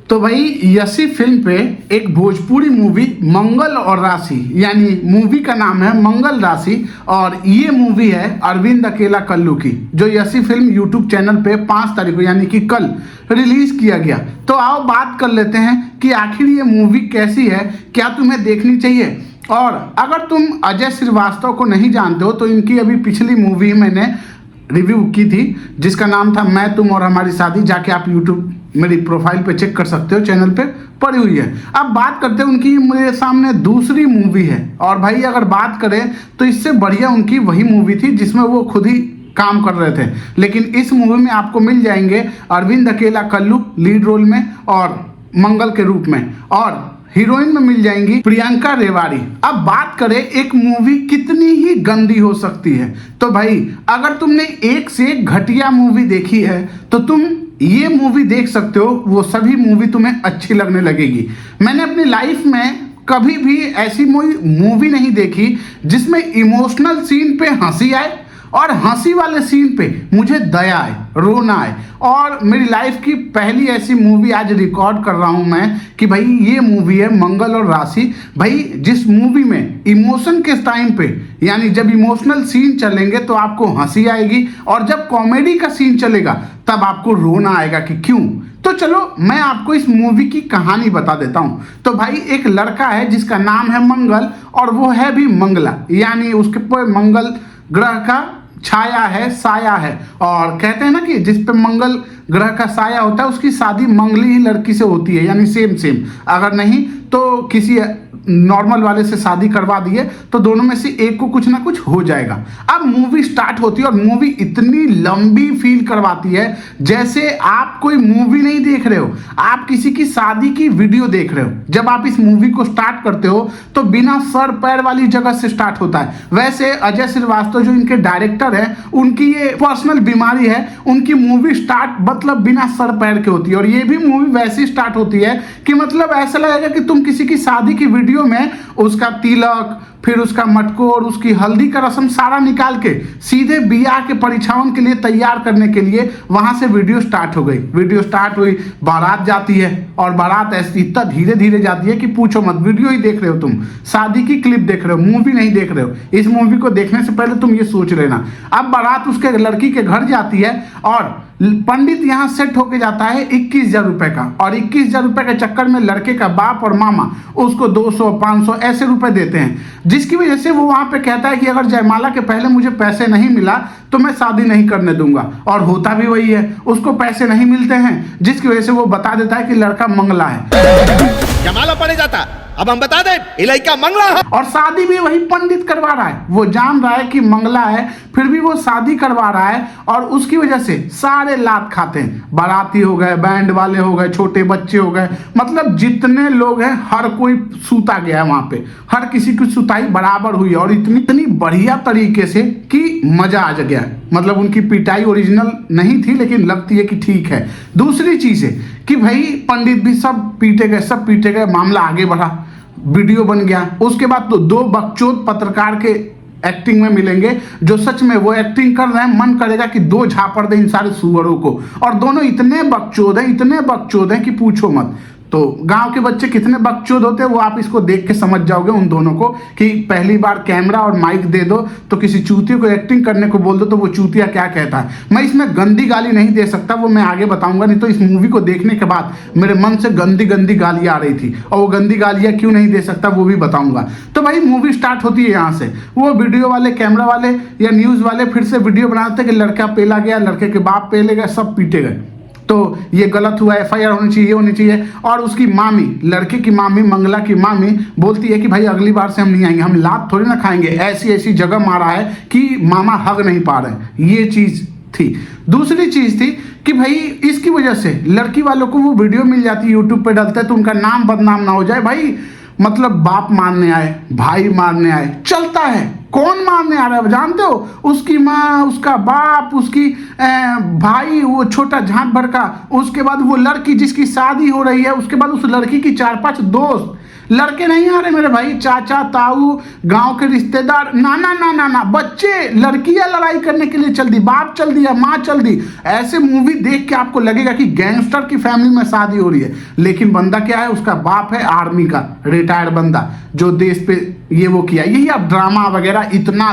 तो भाई यसी फिल्म पे एक भोजपुरी मूवी मंगल और राशि, यानी मूवी का नाम है मंगल राशि, और ये मूवी है अरविंद अकेला कल्लू की, जो यसी फिल्म यूट्यूब चैनल पे 5 तारीख को यानी कि कल रिलीज किया गया। तो आओ बात कर लेते हैं कि आखिर ये मूवी कैसी है, क्या तुम्हें देखनी चाहिए। और अगर तुम अजय श्रीवास्तव को नहीं जानते हो तो इनकी अभी पिछली मूवी मैंने रिव्यू की थी जिसका नाम था मैं तुम और हमारी शादी, जाके आप यूट्यूब मेरी प्रोफाइल पे चेक कर सकते हो, चैनल पे पड़ी हुई है। अब बात करते हैं उनकी मेरे सामने दूसरी मूवी है, और भाई अगर बात करें तो इससे बढ़िया उनकी वही मूवी थी जिसमें वो खुद ही काम कर रहे थे, लेकिन इस मूवी में आपको मिल जाएंगे अरविंद अकेला कल्लू लीड रोल में और मंगल के रूप में, और हीरोइन में मिल जाएंगी प्रियंका रेवाड़ी। अब बात करें एक मूवी कितनी ही गंदी हो सकती है, तो भाई अगर तुमने एक से एक घटिया मूवी देखी है तो तुम ये मूवी देख सकते हो, वो सभी मूवी तुम्हें अच्छी लगने लगेगी। मैंने अपनी लाइफ में कभी भी ऐसी मूवी नहीं देखी जिसमें इमोशनल सीन पे हंसी आए और हंसी वाले सीन पे मुझे दया आए, रोना आए। और मेरी लाइफ की पहली ऐसी मूवी आज रिकॉर्ड कर रहा हूं मैं कि भाई ये मूवी है मंगल और राशि। भाई जिस मूवी में इमोशन के टाइम पे, यानी जब इमोशनल सीन चलेंगे तो आपको हंसी आएगी, और जब कॉमेडी का सीन चलेगा तब आपको रोना आएगा कि क्यों। तो चलो मैं आपको इस मूवी की कहानी बता देता हूं। तो भाई एक लड़का है जिसका नाम है मंगल, और वो है भी मंगला, यानी उसके पर मंगल ग्रह का छाया है, साया है। और कहते हैं ना कि जिस पे मंगल ग्रह का साया होता है उसकी शादी मंगली ही लड़की से होती है, यानी सेम, अगर नहीं तो किसी नॉर्मल वाले से शादी करवा दिए तो दोनों में से एक को कुछ ना कुछ हो जाएगा। अब मूवी स्टार्ट होती है और मूवी इतनी लंबी फील करवाती है जैसे आप कोई मूवी नहीं देख रहे हो, आप किसी की शादी की वीडियो देख रहे हो। जब आप इस मूवी को स्टार्ट करते हो तो बिना सर पैर वाली जगह से स्टार्ट होता है। वैसे अजय श्रीवास्तव जो इनके डायरेक्टर है, उनकी ये पर्सनल बीमारी है, उनकी मूवी स्टार्ट मतलब बिना सर पैर के होती है, और ये भी मूवी वैसी स्टार्ट होती है कि मतलब ऐसा लगेगा कि तुम किसी की शादी की वीडियो में उसका तिलक, फिर उसका मटकोर, उसकी हल्दी का रस्म सारा निकाल के सीधे बियाह के परीक्षाओं के लिए तैयार करने के लिए वहां से वीडियो स्टार्ट हो गई। वीडियो स्टार्ट हुई, बारात जाती है, और बारात ऐसी इतना धीरे धीरे जाती है कि पूछो मत। वीडियो ही देख रहे हो तुम, शादी की क्लिप देख रहे हो, मूवी नहीं देख रहे हो। इस मूवी को देखने से पहले तुम ये सोच लेना। अब बारात उसके लड़की के घर जाती है और पंडित यहाँ सेट होके जाता है 21,000 रुपए का, और 21,000 रुपए के चक्कर में लड़के का बाप और मामा उसको 200 500 ऐसे रुपए देते हैं, जिसकी वजह से वो वहां पे कहता है कि अगर जयमाला के पहले मुझे पैसे नहीं मिला तो मैं शादी नहीं करने दूंगा। और होता भी वही है, उसको पैसे नहीं मिलते हैं, जिसकी वजह से वो बता देता है कि लड़का मंगला है। जयमाला पड़े जाता, अब हम बता दें इलाका मंगला है, और शादी भी वही पंडित करवा रहा है। वो जान रहा है कि मंगला है, फिर भी वो शादी करवा रहा है, और उसकी वजह से सारे लात खाते हैं। बाराती हो गए, बैंड वाले हो गए, छोटे बच्चे हो गए, मतलब जितने लोग हैं हर कोई सूता गया है वहां पे, हर किसी की सुताई बराबर हुई, और इतनी बढ़िया तरीके से कि मजा आ गया। मतलब उनकी पिटाई ओरिजिनल नहीं थी, लेकिन लगती है कि ठीक है। दूसरी चीज है कि भाई पंडित भी सब पीटे गए, मामला आगे बढ़ा, वीडियो बन गया। उसके बाद तो 2 बकचोद पत्रकार के एक्टिंग में मिलेंगे, जो सच में वो एक्टिंग कर रहे हैं, मन करेगा कि 2 झापड़ दें इन सारे सुअरों को। और दोनों इतने बकचोद हैं कि पूछो मत। तो गांव के बच्चे कितने बकचोद होते हैं वो आप इसको देख के समझ जाओगे उन दोनों को, कि पहली बार कैमरा और माइक दे दो तो किसी चूतिया को एक्टिंग करने को बोल दो तो वो चूतिया क्या कहता है। मैं इसमें गंदी गाली नहीं दे सकता, वो मैं आगे बताऊंगा, नहीं तो इस मूवी को देखने के बाद मेरे मन से गंदी गालियां आ रही थी, और वो गंदी गालियां क्यों नहीं दे सकता वो भी बताऊंगा। तो भाई मूवी स्टार्ट होती है यहाँ से, वो वीडियो वाले, कैमरा वाले या न्यूज वाले फिर से वीडियो बनाते कि लड़का पेला गया, लड़के के बाप पेले गए, सब पीटे गए, तो ये गलत हुआ, FIR होनी चाहिए, ये होनी चाहिए। और उसकी मामी, लड़के की मामी, मंगला की मामी बोलती है कि भाई अगली बार से हम नहीं आएंगे, हम लात थोड़ी ना खाएंगे, ऐसी जगह मारा है कि मामा हग नहीं पा रहे। ये चीज थी। दूसरी चीज थी कि भाई इसकी वजह से लड़की वालों को वो वीडियो मिल जाती है, यूट्यूब पे डालते हैं तो उनका नाम बदनाम ना हो जाए। भाई मतलब बाप मारने आए, भाई मारने आए, चलता है। कौन मारने आ रहा है जानते हो? उसकी माँ, उसका बाप, उसकी भाई, वो छोटा झांट भड़का, उसके बाद वो लड़की जिसकी शादी हो रही है, उसके बाद उस लड़की की 4-5 दोस्त। लड़के नहीं आ रहे मेरे भाई, चाचा ताऊ गांव के रिश्तेदार, ना ना ना ना ना, बच्चे लड़कियां लड़ाई करने के लिए चल दी, बाप चल दिया, माँ चल दी। ऐसे मूवी देख के आपको लगेगा कि गैंगस्टर की फैमिली में शादी हो रही है, लेकिन बंदा क्या है, उसका बाप है आर्मी का रिटायर्ड बंदा जो देश पे ये वो किया। यही अब ड्रामा वगैरह इतना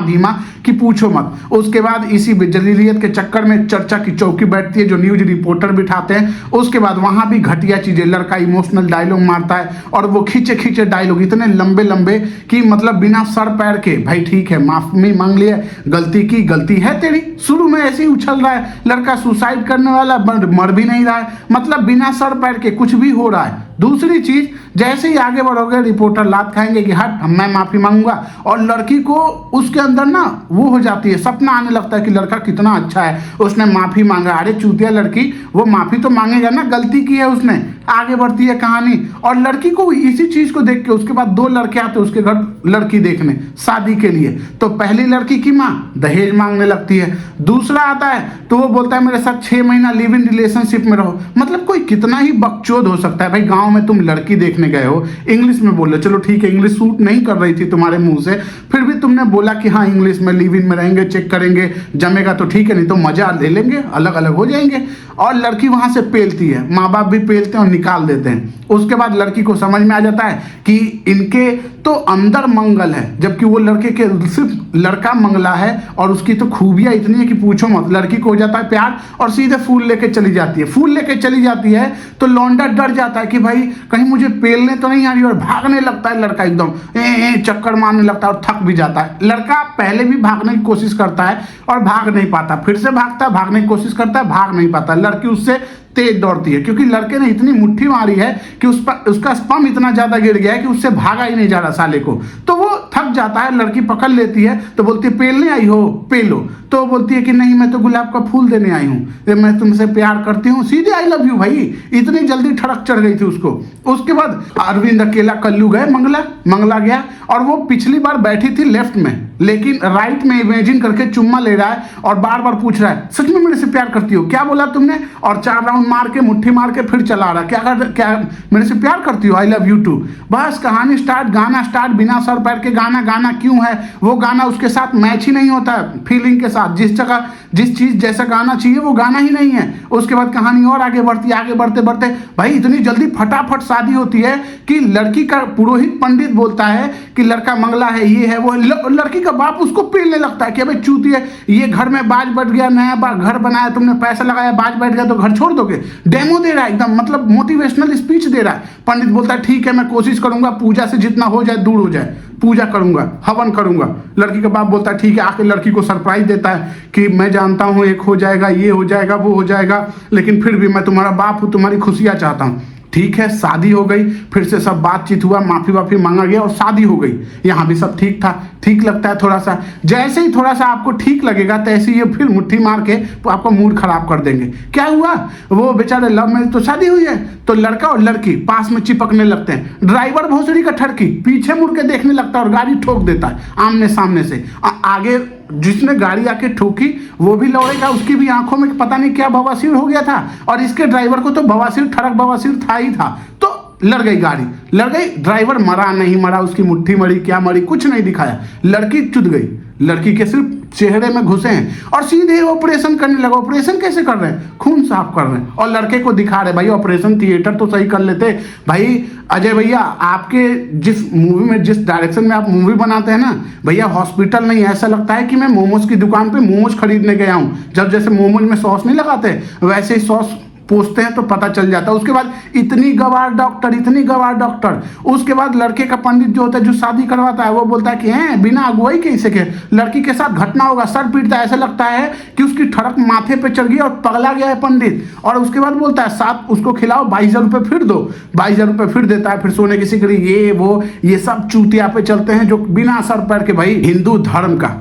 धीमा कि पूछो मत। उसके बाद इसी जलीलियत के चक्कर में चर्चा की चौकी बैठती है, जो न्यूज रिपोर्टर बिठाते हैं। उसके बाद वहां भी घटिया चीजें, लड़का इमोशनल डायलॉग मारता है और वो खींचे डायलॉग इतने लंबे कि मतलब बिना सर पैर के, भाई ठीक है माफी मांग लिया, गलती की, गलती है तेरी। शुरू में ऐसे ही उछल रहा है, लड़का सुसाइड करने वाला मर भी नहीं रहा है, मतलब बिना सर पैर के कुछ भी हो रहा है। दूसरी चीज, जैसे ही आगे बढ़ोगे रिपोर्टर लात खाएंगे कि हट मैं माफी मांगूंगा, और लड़की को उसके अंदर ना वो हो जाती है, सपना आने लगता है कि लड़का कितना अच्छा है, उसने माफी मांगा। अरे चूतिया लड़की, वो माफी तो मांगेगा ना, गलती की है उसने। आगे बढ़ती है कहानी, और लड़की को इसी चीज को देख के उसके बाद 2 लड़के आते हैं उसके घर लड़की देखने शादी के लिए। तो पहली लड़की की माँ दहेज मांगने लगती है, दूसरा आता है तो वो बोलता है मेरे साथ 6 महीना लिव इन रिलेशनशिप में रहो। मतलब कोई कितना ही बकचोद हो सकता है भाई। गांव में तुम लड़की देखने गए हो, इंग्लिश में बोल रहे, चलो ठीक है इंग्लिश सूट नहीं कर रही थी तुम्हारे मुंह से, फिर भी तुमने बोला कि हाँ इंग्लिश में लिव इन में रहेंगे, चेक करेंगे, जमेगा तो ठीक है, नहीं तो मजा ले लेंगे, अलग अलग हो जाएंगे। और लड़की वहां से पेलती है, माँ बाप भी पेलते हैं और निकाल देते हैं। उसके बाद लड़की को समझ में आ जाता है कि इनके तो अंदर मंगल है, जबकि वो लड़के के सिर्फ लड़का मंगला है, और उसकी तो खूबियां इतनी है कि पूछो मत। लड़की को हो जाता है प्यार और सीधे फूल लेके चली जाती है। फूल लेके चली जाती है तो लौंडा डर जाता है कि भाई कहीं मुझे पेलने तो नहीं आ रही, और भागने लगता है लड़का, एकदम चक्कर मारने लगता है और थक भी जाता है। लड़का पहले भी भागने की कोशिश करता है और भाग नहीं पाता, फिर से भागता है, भागने की कोशिश करता है, भाग नहीं पाता। लड़की उससे तेज दौड़ती है, क्योंकि लड़के ने इतनी मुट्ठी मारी है कि उसका स्पम इतना ज्यादा गिर गया है कि उससे भागा ही नहीं जा रहा साले को। तो वो थक जाता है, लड़की पकड़ लेती है तो बोलती है पेलने आई हो, पेलो। तो वो बोलती है कि नहीं मैं तो गुलाब का फूल देने आई हूँ, मैं तुमसे प्यार करती हूँ, सीधे आई लव यू। भाई इतनी जल्दी ठड़क चढ़ गई थी उसको। उसके बाद अरविंद अकेला कल्लू गए मंगला गया, और वो पिछली बार बैठी थी लेफ्ट में, लेकिन राइट में इमेजिन करके चुम्मा ले रहा है और बार बार पूछ रहा है सच में मेरे से प्यार करती हो, क्या बोला तुमने, और 4 राउंड मार के मुट्ठी मार के फिर चला रहा, क्या मेरे से प्यार करती हो, आई लव यू टू। बस कहानी स्टार्ट, गाना स्टार्ट, बिना सर पैर के गाना क्यों है, वो गाना उसके साथ मैच ही नहीं होता है फीलिंग के साथ, जिस जगह जिस चीज जैसा गाना चाहिए वो गाना ही नहीं है। उसके बाद कहानी और आगे बढ़ती, आगे बढ़ते बढ़ते भाई इतनी जल्दी फटाफट शादी होती है कि लड़की का पुरोहित पंडित बोलता है कि लड़का मंगला है, ये है वो, लड़की का बाप उसको पीलने लगता है कि अबे चूती है, ये घर में बाज बैठ गया, नया घर बनाया तुमने, पैसा लगाया, बाज बैठ गया तो घर छोड़ दोगे। डेमो दे रहा है एकदम, मतलब मोटिवेशनल स्पीच दे रहा है। पंडित बोलता है ठीक है मैं कोशिश करूंगा, पूजा से जितना हो जाए दूर हो जाए, पूजा करूंगा, हवन करूंगा। लड़की का बाप बोलता है ठीक है, आके लड़की को सरप्राइज देता है कि मैं जानता हूं एक हो जाएगा, ये हो जाएगा, वो हो जाएगा, लेकिन फिर भी मैं तुम्हारा बाप हूं, तुम्हारी खुशियां चाहता हूं। ठीक है, शादी हो गई, फिर से सब बातचीत हुआ, माफी वाफी मांगा गया और शादी हो गई। यहाँ भी सब ठीक था, ठीक लगता है थोड़ा सा। जैसे ही थोड़ा सा आपको ठीक लगेगा तैसे ये फिर मुट्ठी मार के आपका मूड खराब कर देंगे। क्या हुआ, वो बेचारे लव मैरिज, तो शादी हुई है तो लड़का और लड़की पास में चिपकने लगते हैं। ड्राइवर भोसड़ी का ठरकी पीछे मुड़ के देखने लगता है और गाड़ी ठोक देता है आमने सामने से। आगे जिसने गाड़ी आके ठोकी वो भी लौड़ेगा, उसकी भी आंखों में पता नहीं क्या बवासीर हो गया था, और इसके ड्राइवर को तो बवासीर, ठरक बवासीर था ही था। तो लड़ गई गाड़ी, लड़ गई, ड्राइवर मरा नहीं मरा, उसकी मुट्ठी मरी क्या मरी कुछ नहीं दिखाया, लड़की चुद गई। लड़की के सिर्फ चेहरे में घुसे हैं और सीधे ऑपरेशन करने लगा। ऑपरेशन कैसे कर रहे हैं, खून साफ कर रहे हैं, और लड़के को दिखा रहे भाई ऑपरेशन थिएटर तो सही कर लेते। भाई अजय भैया, आपके जिस मूवी में, जिस डायरेक्शन में आप मूवी बनाते हैं ना भैया, हॉस्पिटल नहीं, ऐसा लगता है कि मैं मोमोज की दुकान पे मोमोज खरीदने गया हूँ। जब जैसे मोमोज में सॉस नहीं लगाते वैसे ही सॉस पूछते हैं तो पता चल जाता है। उसके बाद इतनी गवार डॉक्टर, उसके बाद लड़के का पंडित जो होता है, जो शादी करवाता है, वो बोलता है कि हैं बिना अगुवाई कैसे के लड़की के साथ घटना होगा, सर पीटता है, ऐसा लगता है कि उसकी ठड़क माथे पे चढ़ गई और पगला गया है पंडित। और उसके बाद बोलता है साथ उसको खिलाओ, 22,000 रुपये फिर दो, 22,000 रुपये फिर देता है, फिर सोने की सिकड़ी, ये वो, ये सब चूतिया पे चलते हैं जो बिना सर पैर के भाई हिंदू धर्म का।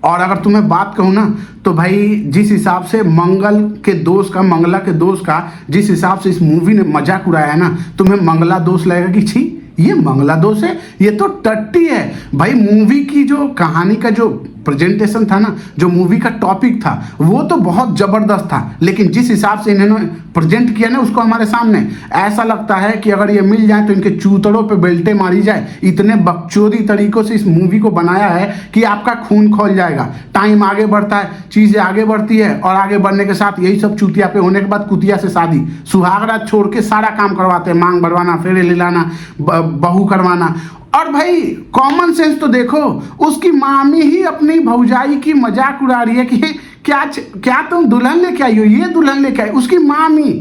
और अगर तुम्हें बात कहूँ ना तो भाई जिस हिसाब से मंगला के दोस्त का जिस हिसाब से इस मूवी ने मजाक उड़ाया है ना, तुम्हें मंगला दोष लगेगा कि छी ये मंगला दोष है, ये तो टट्टी है भाई। मूवी की जो कहानी का जो प्रेजेंटेशन था ना, जो मूवी का टॉपिक था वो तो बहुत ज़बरदस्त था, लेकिन जिस हिसाब से इन्होंने प्रेजेंट किया ना उसको हमारे सामने, ऐसा लगता है कि अगर ये मिल जाए तो इनके चूतड़ों पे बेल्टे मारी जाए। इतने बकचोदी तरीकों से इस मूवी को बनाया है कि आपका खून खौल जाएगा। टाइम आगे बढ़ता है, चीज़ें आगे बढ़ती है, और आगे बढ़ने के साथ यही सब चूतिया पे होने के बाद कुतिया से शादी, सुहागरात छोड़ के सारा काम करवाते हैं, मांग भरवाना, फेरे लिलाना, बहू करवाना। और भाई कॉमन सेंस तो देखो, उसकी मामी ही अपनी भौजाई की मजाक उड़ा रही है कि क्या तुम दुल्हन लेके आई हो, ये दुल्हन लेके आई, उसकी मामी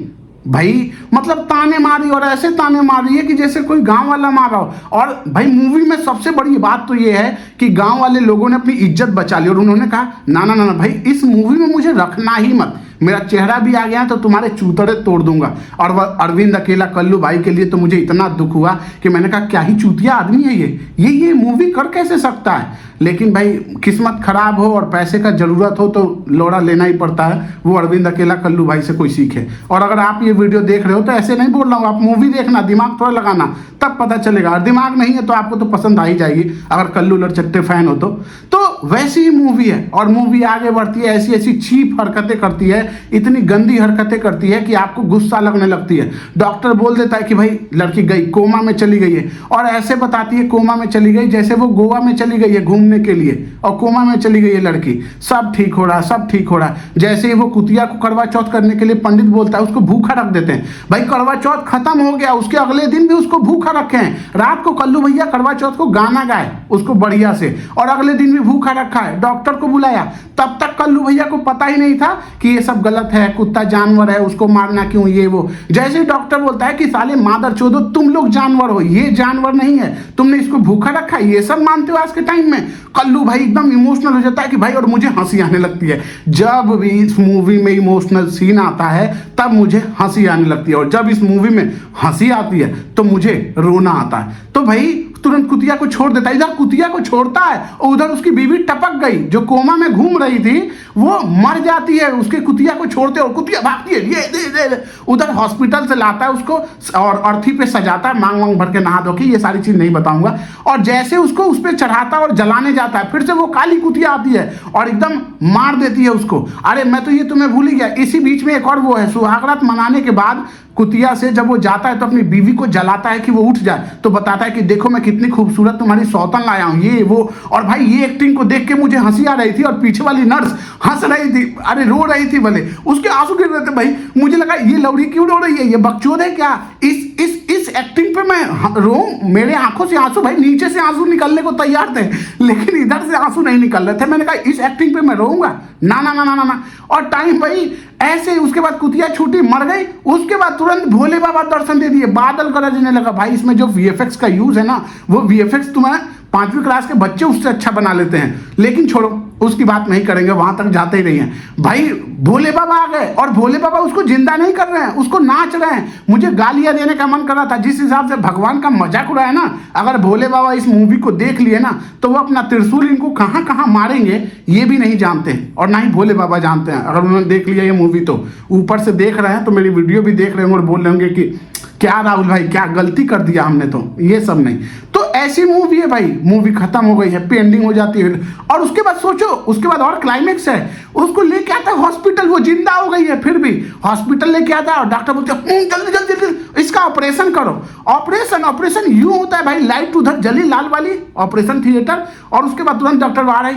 भाई मतलब ताने मारी, और ऐसे ताने मार रही है कि जैसे कोई गांव वाला मार रहा हो। और भाई मूवी में सबसे बड़ी बात तो ये है कि गांव वाले लोगों ने अपनी इज्जत बचा ली, और उन्होंने कहा ना ना ना भाई इस मूवी में मुझे रखना ही मत, मेरा चेहरा भी आ गया तो तुम्हारे चूतड़े तोड़ दूंगा। और वह अरविंद अकेला कल्लू भाई के लिए तो मुझे इतना दुख हुआ कि मैंने कहा क्या ही चूतिया आदमी है ये मूवी कर कैसे सकता है। लेकिन भाई किस्मत खराब हो और पैसे का जरूरत हो तो लोड़ा लेना ही पड़ता है। वो अरविंद अकेला कल्लू भाई से कोई सीखे। और अगर आप ये वीडियो देख रहे हो तो ऐसे नहीं बोल रहा हूँ, आप मूवी देखना, दिमाग थोड़ा लगाना, तब पता चलेगा। और दिमाग नहीं है तो आपको तो पसंद आ ही जाएगी, अगर कल्लू लड़चट्टे फैन हो तो वैसी ही मूवी है। और मूवी आगे बढ़ती है, ऐसी ऐसी चीप हरकतें करती है, इतनी गंदी हरकतें करती है कि आपको गुस्सा लगने लगती है। डॉक्टर बोल देता है कि भाई लड़की गई, कोमा में चली गई है, और ऐसे बताती है कोमा में चली गई जैसे वो गोवा में चली गई है घूमने के लिए, और कोमा में चली गई है लड़की, सब ठीक हो रहा, सब ठीक हो रहा। जैसे ही वो कुतिया को करवा चौथ करने के लिए पंडित बोलता है, उसको भूखा रख देते हैं। भाई करवा चौथ खत्म हो गया, उसके अगले दिन भी उसको भूखा रखे हैं। रात को कल्लू भैया करवा चौथ को गाना गाए उसको बढ़िया से, और अगले दिन भी भूखा रखा है। डॉक्टर को बुलाया, तब तक कल्लू भैया को पता ही नहीं था कि ये सब गलत है, कुत्ता जानवर है, उसको मारना क्यों, ये वो। जैसे ही डॉक्टर बोलता है कि साले मादर चोदो तुम लोग जानवर हो, ये जानवर नहीं है, तुमने इसको भूखा रखा, ये सब मानते हो आज के टाइम में। कल्लू भाई एकदम इमोशनल हो जाता है कि भाई, और मुझे हंसी आने लगती है। जब भी इस मूवी में इमोशनल सीन आता है तब मुझे हंसी आने लगती है, और जब इस मूवी में हंसी आती है तो मुझे रोना आता है। तो भाई तुरंत कुतिया को छोड़ देता है, इधर कुतिया को छोड़ता है और उधर उसकी बीवी टपक गई जो कोमा में घूम रही थी, वो मर जाती है उसके कुतिया को छोड़ते, और कुतिया भागती है, ये उधर हॉस्पिटल से लाता है उसको और अर्थी पे सजाता है, मांग मांग भर के नहा धो के, ये सारी चीज नहीं बताऊंगा। और जैसे उसको उस पर चढ़ाता है और जलाने जाता है, फिर से वो काली कुतिया आती है और एकदम मार देती है उसको। अरे मैं तो ये तुम्हें भूल ही गया, इसी बीच में एक और वो है, सुहागरात मनाने के बाद कुतिया से जब वो जाता है तो अपनी बीवी को जलाता है कि वो उठ जाए, तो बताता है कि देखो मैं कितनी खूबसूरत तुम्हारी सौतन लाया हूं, ये वो। और भाई ये एक्टिंग को देख के मुझे हंसी आ रही थी, और पीछे वाली नर्स हंस रही थी, अरे रो रही थी, भले उसके आंसू गिर रहे थे। भाई मुझे लगा ये लौड़ी क्यों रो रही है, ये बकचोद है क्या, इस एक्टिंग पे मैं रो, मेरे आंखों से आंसू, भाई नीचे से आंसू निकलने को तैयार थे लेकिन इधर से आंसू नहीं निकल रहे थे। मैंने कहा इस एक्टिंग पे मैं रोऊंगा, ना ना ना ना ना। और टाइम भाई ऐसे, उसके बाद कुतिया छूटी, मर गई, उसके बाद तुरंत भोले बाबा दर्शन दे दिए, बादल गरजने लगा। भाई इसमें जो वीएफएक्स का यूज है ना, वो वीएफएक्स तुम्हें 5वीं क्लास के बच्चे उससे अच्छा बना लेते हैं। लेकिन छोड़ो, उसकी बात नहीं करेंगे, वहां तक जाते ही नहीं है। भाई भोले बाबा आ गए और भोले बाबा उसको जिंदा नहीं कर रहे हैं, उसको नाच रहे हैं। मुझे गालियां देने का मन कर रहा था, जिस हिसाब से भगवान का मजाक उड़ाया ना। अगर भोले बाबा इस मूवी को देख लिए ना तो वो अपना त्रिशूल इनको कहां कहां मारेंगे ये भी नहीं जानते, और ना ही भोले बाबा जानते हैं। अगर उन्होंने देख लिया ये मूवी तो ऊपर से देख रहे हैं, तो मेरी वीडियो भी देख रहे होंगे और बोल रहे होंगे कि क्या राहुल भाई क्या गलती कर दिया हमने, तो ये सब नहीं। तो ऐसी मूवी है भाई, मूवी खत्म हो गई, हैप्पी एंडिंग हो जाती है, और उसके बाद सोचो, उसके बाद और क्लाइमेक्स है, उसको लेके आता है हॉस्पिटल, वो जिंदा हो गई है, फिर भी हॉस्पिटल लेके आता है और डॉक्टर बोलते हैं जल्दी जल्दी जल्दी इसका ऑपरेशन करो। ऑपरेशन यूं होता है भाई, लाइट उधर जली लाल वाली, ऑपरेशन थिएटर, और उसके बाद तुरंत डॉक्टर बाहर आई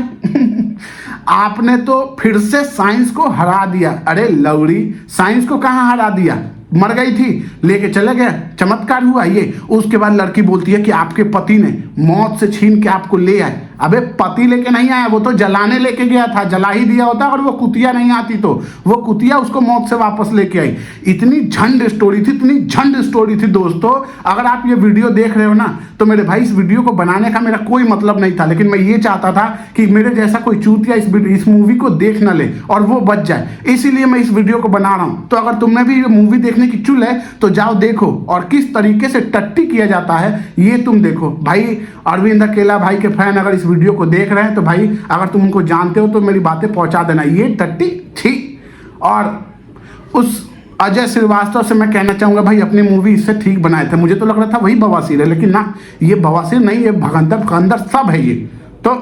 आपने तो फिर से साइंस को हरा दिया। अरे लौड़ी, साइंस को कहां हरा दिया, मर गई थी, लेके चले गए, चमत्कार हुआ ये। उसके बाद लड़की बोलती है कि आपके पति ने मौत से छीन के आपको ले आए। अबे पति लेके नहीं आया, वो तो जलाने लेके गया था, जला ही दिया होता। अगर वो कुतिया नहीं आती तो वो कुतिया उसको मौत से वापस लेके आई। इतनी झंड स्टोरी थी, इतनी झंड स्टोरी थी दोस्तों। अगर आप ये वीडियो देख रहे हो ना तो मेरे भाई, इस वीडियो को बनाने का मेरा कोई मतलब नहीं था, लेकिन मैं ये चाहता था कि मेरे जैसा कोई चूतिया इस मूवी को देख न ले और वो बच जाए, इसीलिए मैं इस वीडियो को बना रहा हूं। तो अगर तुमने भी ये मूवी देखने की चुल है तो जाओ देखो, और किस तरीके से टट्टी किया जाता है ये तुम देखो। भाई अरविंद अकेला भाई के फैन अगर इस वीडियो को देख रहे हैं तो भाई, अगर तुम उनको जानते हो तो मेरी बातें पहुंचा देना, ये टट्टी थी। और उस अजय श्रीवास्तव से मैं कहना चाहूंगा भाई, अपनी मूवी इससे ठीक बनाए थे। मुझे तो लग रहा था वही बवासीर है, लेकिन ना, ये बवासीर नहीं, ये भगंदर फगंदर सब है ये। तो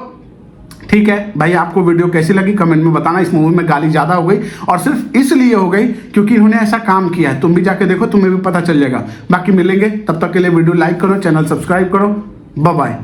ठीक है भाई, आपको वीडियो कैसी लगी कमेंट में बताना। इस मूवी में गाली ज्यादा हो गई और सिर्फ इसलिए हो गई क्योंकि इन्होंने ऐसा काम किया है। तुम भी जाके देखो, तुम्हें भी पता चल जाएगा। बाकी मिलेंगे, तब तक के लिए वीडियो लाइक करो, चैनल सब्सक्राइब करो। Bye bye.